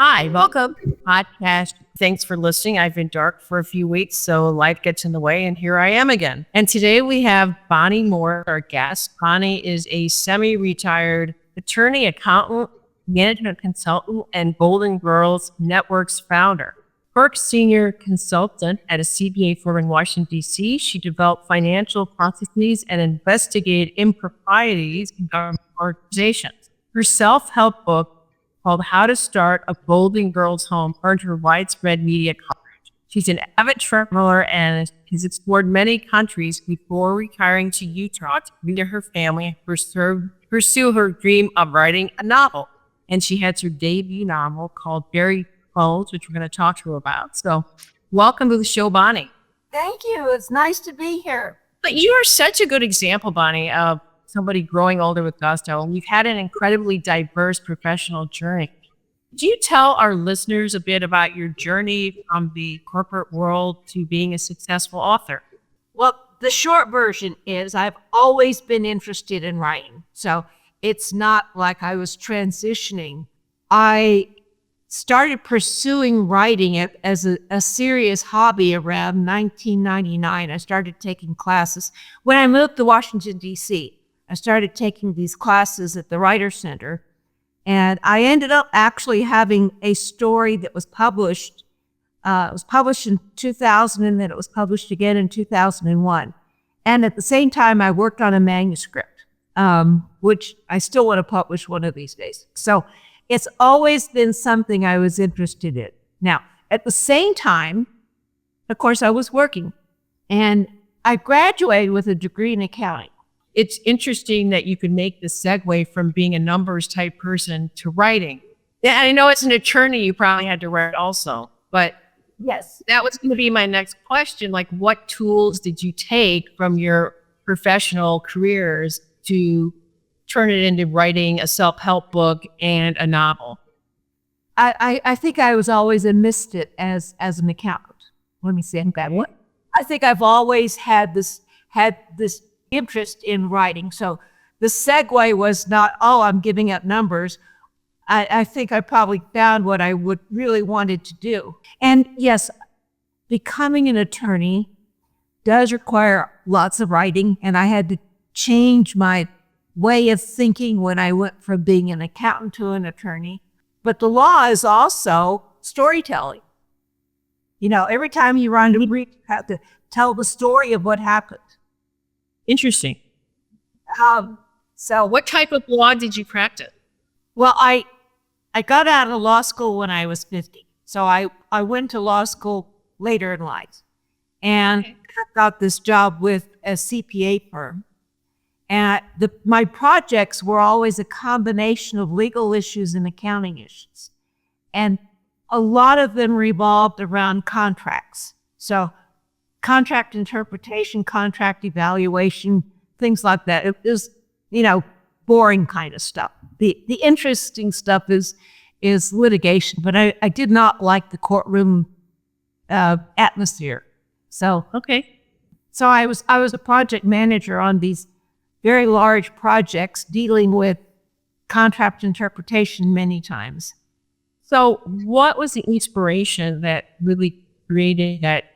Hi, welcome to the podcast. Thanks for listening. I've been dark for a few weeks, so life gets in the way, and here I am again. And today we have Bonnie Moore, our guest. Bonnie is a semi-retired attorney, accountant, management consultant, and Golden Girls Network's founder. Perk senior consultant at a CPA firm in Washington, D.C., she developed financial processes and investigated improprieties in government organizations. Her self-help book called How to Start a Golden Girls Home earned her widespread media coverage. She's an avid traveler and has explored many countries before retiring to Utah to be to her family and pursue her dream of writing a novel. And she has her debut novel called Buried Bones, which we're going to talk to her about. So welcome to the show, Bonnie. Thank you. It's nice to be here. But you are such a good example, Bonnie, of somebody growing older with gusto. And you've had an incredibly diverse professional journey. Do you tell our listeners a bit about your journey from the corporate world to being a successful author? Well, the short version is I've always been interested in writing. So it's not like I was transitioning. I started pursuing writing as a serious hobby around 1999. I started taking classes. When I moved to Washington, D.C., I started taking these classes at the Writer's Center, and I ended up actually having a story that was published. It was published in 2000, and then it was published again in 2001. And at the same time, I worked on a manuscript, which I still want to publish one of these days. So it's always been something I was interested in. Now, at the same time, of course, I was working, and I graduated with a degree in accounting. It's interesting that you could make the segue from being a numbers type person to writing. Yeah, I know as an attorney, you probably had to write also, but yes, that was going to be my next question. Like, what tools did you take from your professional careers to turn it into writing a self-help book and a novel? I think I was always a misfit as an accountant. Let me say that one. I think I've always had this interest in writing. So the segue was not, oh, I'm giving up numbers. I think I probably found what I would really wanted to do. And yes, becoming an attorney does require lots of writing, and I had to change my way of thinking when I went from being an accountant to an attorney. But the law is also storytelling. You know, every time you run to read, you have to tell the story of what happened. Interesting. So what type of law did you practice? Well, I got out of law school when I was 50. So I went to law school later in life and got this job with a CPA firm. And my projects were always a combination of legal issues and accounting issues. And a lot of them revolved around contracts. So contract interpretation, contract evaluation, things like that. It was, boring kind of stuff. The interesting stuff is litigation, but I did not like the courtroom atmosphere. So So I was a project manager on these very large projects dealing with contract interpretation many times. So what was the inspiration that really created that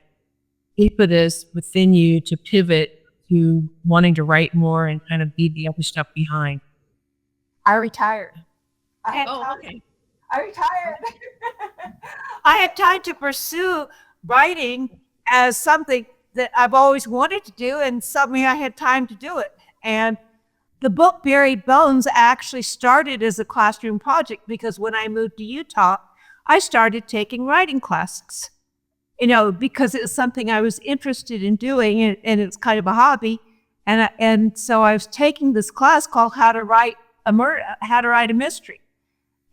impetus within you to pivot to wanting to write more and kind of leave the other stuff behind? I retired. I retired. I had time to pursue writing as something that I've always wanted to do, and suddenly I had time to do it. And the book Buried Bones actually started as a classroom project because when I moved to Utah, I started taking writing classes. Because it was something I was interested in doing, and it's kind of a hobby. And so I was taking this class called How to Write a Mystery.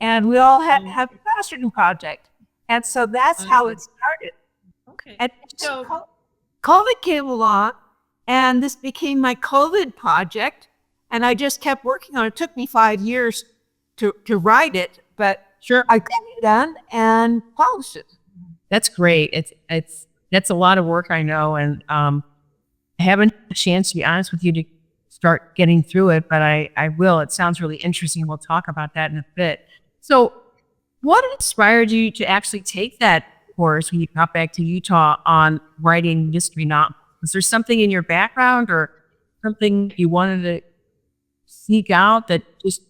And we all had to have a classroom project. And so that's how it started. Okay. And so COVID came along, and this became my COVID project. And I just kept working on it. It took me 5 years to write it, but sure, I got it done and published it. That's great. That's a lot of work, I know, and I haven't had a chance, to be honest with you, to start getting through it, but I will. It sounds really interesting. We'll talk about that in a bit. So What inspired you to actually take that course when you got back to Utah on writing mystery novels? Was there something in your background or something you wanted to seek out that just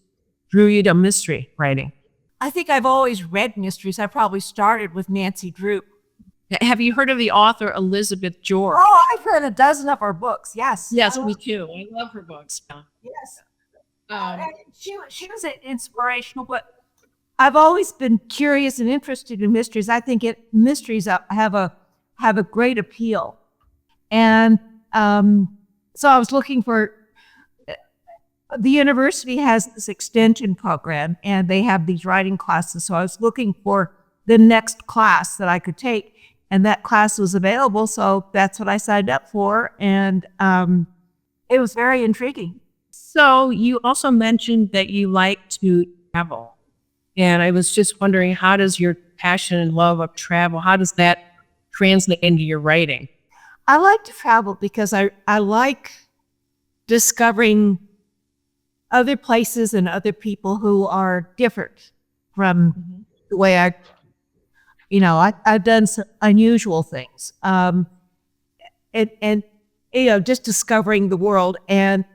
drew you to mystery writing? I think I've always read mysteries. I probably started with Nancy Drew. Have you heard of the author Elizabeth George? Oh, I've read a dozen of her books. Yes. Yes, me too. I love her books. Yes. Um, She was an inspirational, but I've always been curious and interested in mysteries. I think mysteries have a great appeal, and so I was looking for. The university has this extension program, and they have these writing classes. So I was looking for the next class that I could take, and that class was available. So that's what I signed up for, and it was very intriguing. So you also mentioned that you like to travel. And I was just wondering, how does your passion and love of travel, how does that translate into your writing? I like to travel because I like discovering other places and other people who are different from the way I've done some unusual things. And just discovering the world. And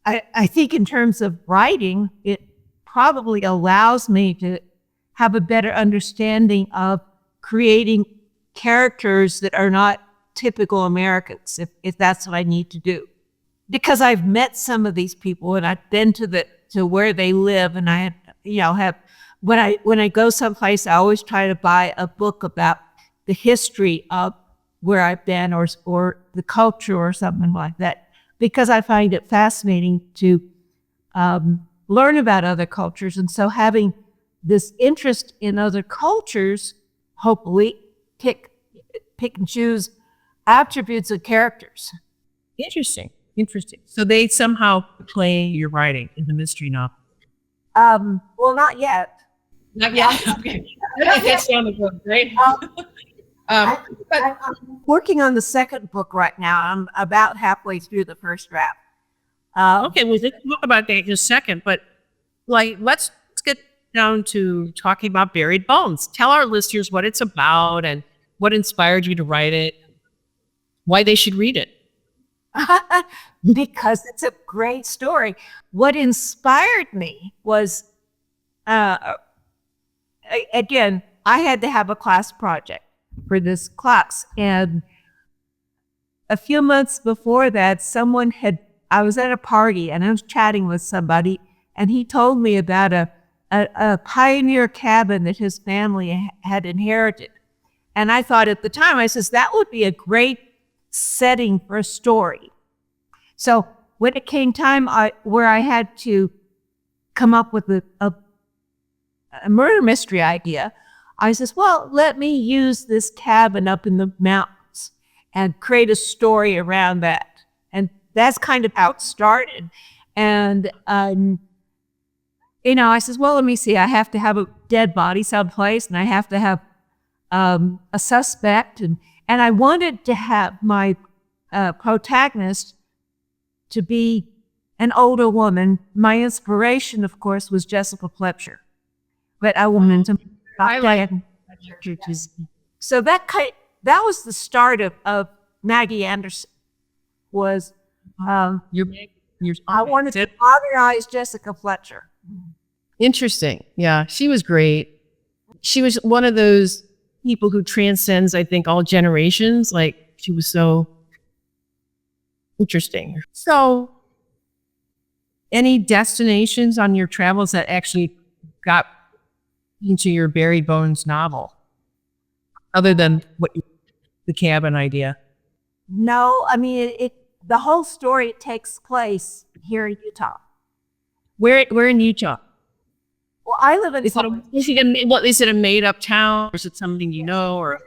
I think in terms of writing, it probably allows me to have a better understanding of creating characters that are not typical Americans, if that's what I need to do. Because I've met some of these people and I've been to where they live, and I have when I go someplace, I always try to buy a book about the history of where I've been or the culture or something like that, because I find it fascinating to learn about other cultures. And so having this interest in other cultures, hopefully pick and choose attributes of characters. Interesting. So they somehow play your writing in the mystery novel. Well, not yet. Not yet. Okay. That's down the road, right? I'm working on the second book right now. I'm about halfway through the first draft. Okay, well, let's talk about that in a second. But let's get down to talking about Buried Bones. Tell our listeners what it's about and what inspired you to write it, why they should read it. Because it's a great story. What inspired me was, again, I had to have a class project for this class. And a few months before that, I was at a party and I was chatting with somebody, and he told me about a pioneer cabin that his family had inherited. And I thought at the time, I says, that would be a great setting for a story. So when it came time where I had to come up with a murder mystery idea, I says, well, let me use this cabin up in the mountains and create a story around that. And that's kind of how it started. And, I says, well, let me see. I have to have a dead body someplace, and I have to have a suspect. And I wanted to have my protagonist to be an older woman. My inspiration, of course, was Jessica Fletcher, but a woman to I like so that was the start of Maggie Anderson. Was I wanted to modernize Jessica Fletcher. Interesting. Yeah, she was great. She was one of those people who transcends, I think, all generations. Like, she was so interesting. So, any destinations on your travels that actually got into your Buried Bones novel, other than the cabin idea? No, I mean, the whole story takes place here in Utah. Where in Utah? Well, I live in. Is it a made up town, or is it something you know? Or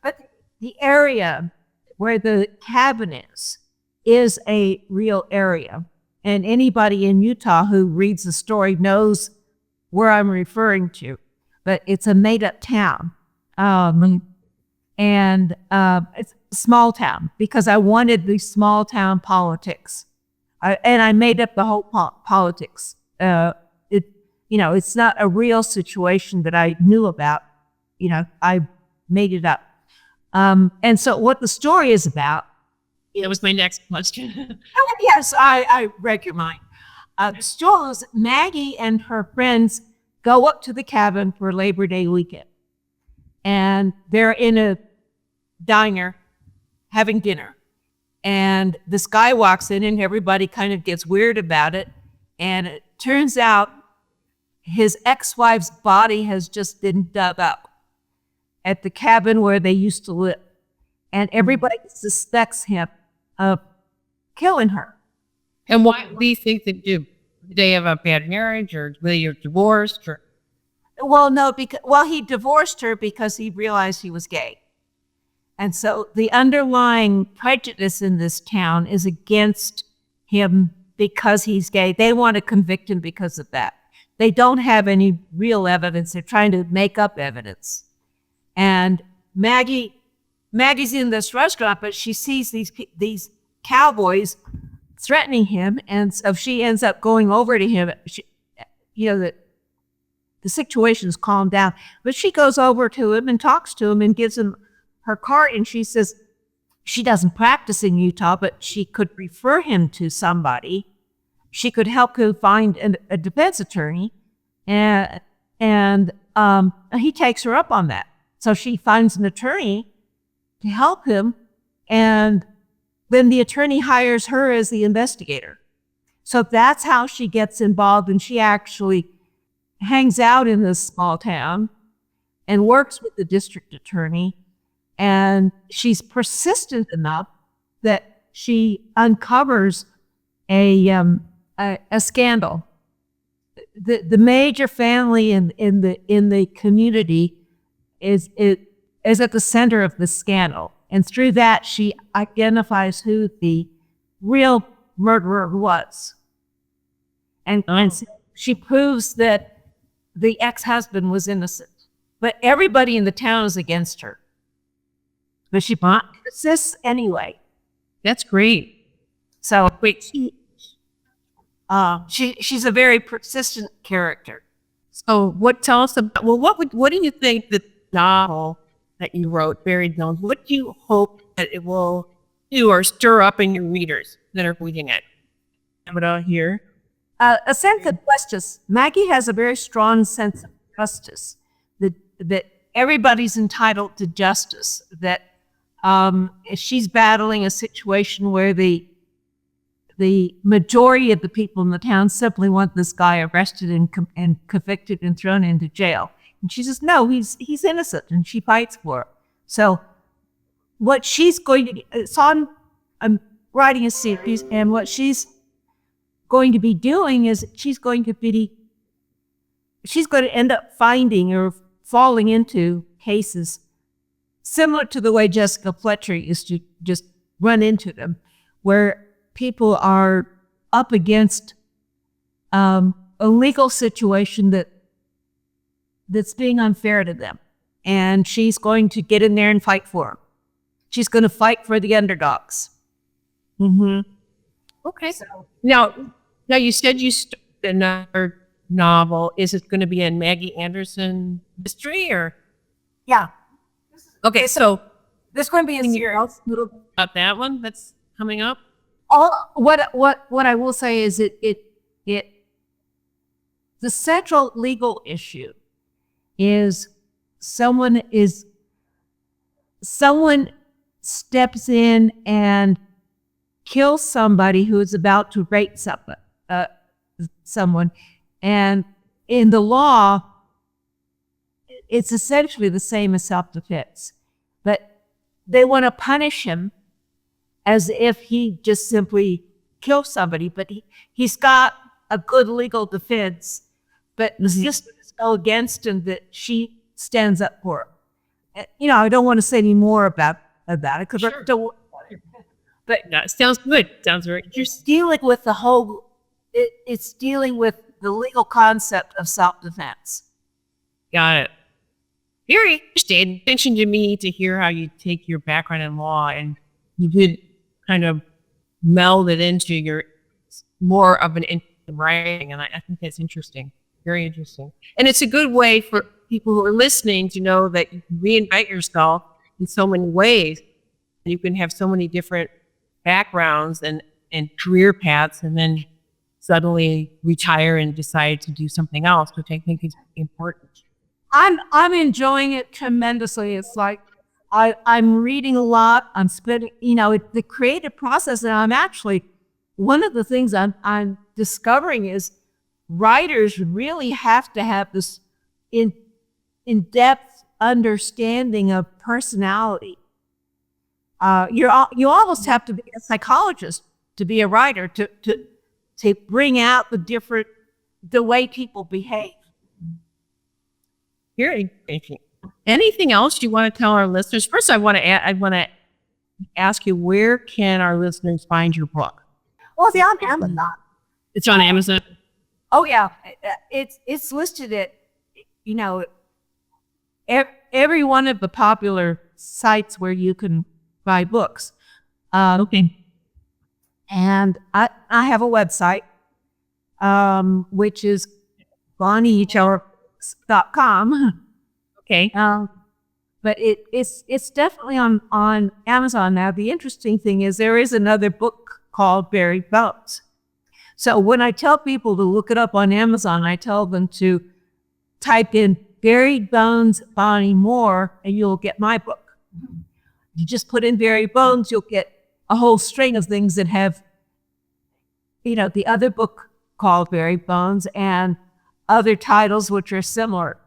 but the area where the cabin is a real area, and anybody in Utah who reads the story knows where I'm referring to. But it's a made up town, and it's a small town because I wanted the small town politics, and I made up the whole politics. it's not a real situation that I knew about. I made it up. And so what the story is about. That was my next question. Yes, I read your mind. The story is Maggie and her friends go up to the cabin for Labor Day weekend. And they're in a diner having dinner. And this guy walks in and everybody kind of gets weird about it. And it turns out his ex-wife's body has just been dug up at the cabin where they used to live. And everybody suspects him of killing her. And why do you think they do? Do they have a bad marriage, or were they divorced? Or Well, no, he divorced her because he realized he was gay. And so the underlying prejudice in this town is against him because he's gay. They want to convict him because of that. They don't have any real evidence. They're trying to make up evidence. And Maggie's in this restaurant, but she sees these cowboys threatening him, and so she ends up going over to him. The situation's calmed down, but she goes over to him and talks to him and gives him her card, and she says she doesn't practice in Utah, but she could refer him to somebody. She could help him find a defense attorney, and he takes her up on that. So she finds an attorney to help him, and then the attorney hires her as the investigator. So that's how she gets involved, and she actually hangs out in this small town and works with the district attorney, and she's persistent enough that she uncovers a scandal. The major family in the community is at the center of the scandal. And through that, she identifies who the real murderer was. And she proves that the ex-husband was innocent. But everybody in the town is against her. But she persists anyway. that's great. So she's a very persistent character. So tell us about, what do you think the novel that you wrote, Buried Bones, what do you hope that it will do or stir up in your readers that are reading it? Here. A sense of justice. Maggie has a very strong sense of justice, that everybody's entitled to justice, that if she's battling a situation where the majority of the people in the town simply want this guy arrested and convicted and thrown into jail. And she says, no, he's innocent, and she fights for it. So what she's going to, I'm writing a series, and what she's going to be doing is she's going to end up finding or falling into cases similar to the way Jessica Fletcher used to just run into them, where people are up against a legal situation that's being unfair to them. And she's going to get in there and fight for them. She's going to fight for the underdogs. Mm-hmm. Okay. So, Now you said you started another novel. Is it going to be a Maggie Anderson mystery, or? yeah. Okay, so There's going to be a series. about that one that's coming up. What I will say is the central legal issue is someone steps in and kills somebody who is about to rape someone, and in the law, it's essentially the same as self-defense, but they want to punish him as if he just simply killed somebody, but he's got a good legal defense, but the system is so against him that she stands up for him. I don't want to say any more about it because Sure. but That sounds good. Sounds very you're dealing with it's dealing with the legal concept of self-defense. got it. Very interesting. Attention to me to hear how you take your background in law and you did kind of meld it into your more of an writing, and I think that's interesting. Very interesting. And it's a good way for people who are listening to know that you can reinvent yourself in so many ways. You can have so many different backgrounds and career paths, and then suddenly retire and decide to do something else, which I think is important. I'm enjoying it tremendously. It's like I'm reading a lot. I'm spending, the creative process, and I'm actually one of the things I'm discovering is writers really have to have this in-depth understanding of personality. You almost have to be a psychologist to be a writer to bring out the way people behave. Very interesting. Anything else you want to tell our listeners? First, I want to ask you, where can our listeners find your book? Well, it's on Amazon. It's on Amazon. Oh yeah, it's listed at every one of the popular sites where you can buy books. Okay. And I have a website, which is bonniehr.com. Okay. But it's definitely on Amazon now. The interesting thing is there is another book called Buried Bones. So when I tell people to look it up on Amazon, I tell them to type in Buried Bones Bonnie Moore, and you'll get my book. You just put in Buried Bones, you'll get a whole string of things that have, the other book called Buried Bones and other titles which are similar.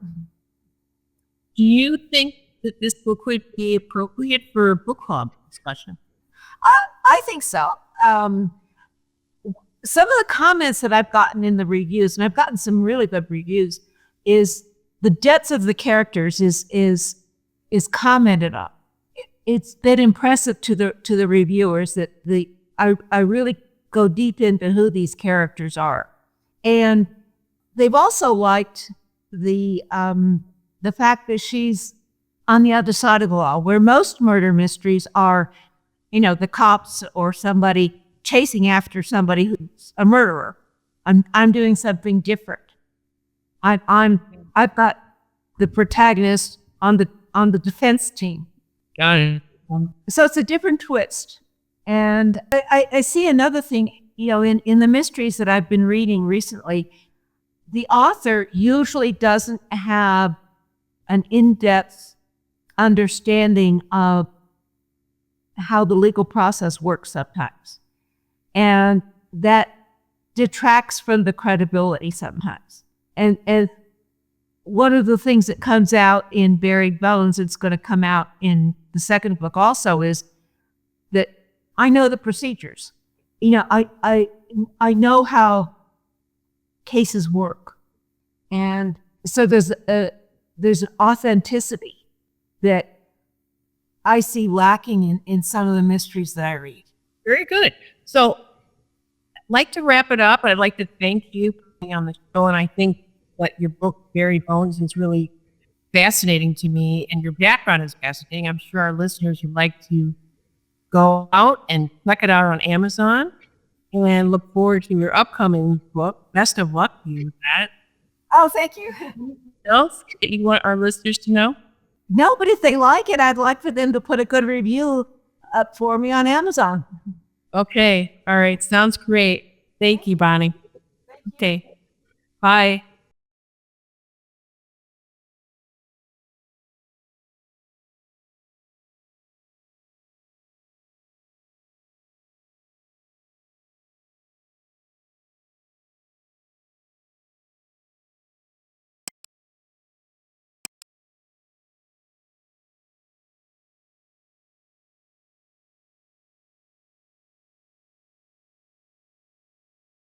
Do you think that this book would be appropriate for a book club discussion? I think so. Some of the comments that I've gotten in the reviews, and I've gotten some really good reviews, is the depth of the characters is commented on. It's been impressive to the reviewers that I really go deep into who these characters are, and they've also liked the fact that she's on the other side of the law, where most murder mysteries are, the cops or somebody chasing after somebody who's a murderer. I'm doing something different. I've got the protagonist on the defense team. Got it. So it's a different twist. And I see another thing, in the mysteries that I've been reading recently, the author usually doesn't have an in-depth understanding of how the legal process works sometimes. And that detracts from the credibility sometimes. And one of the things that comes out in Buried Bones, it's going to come out in the second book also, is that I know the procedures. I know how cases work. And so there's an authenticity that I see lacking in some of the mysteries that I read. Very good. So I'd like to wrap it up. I'd like to thank you for being on the show. And I think what your book, Buried Bones, is really fascinating to me, and your background is fascinating. I'm sure our listeners would like to go out and check it out on Amazon, and look forward to your upcoming book. Best of luck to you with that. Oh, thank you. Anything else that you want our listeners to know? No, but if they like it, I'd like for them to put a good review up for me on Amazon. Okay. All right. Sounds great. Thank you, Bonnie. Okay. Bye.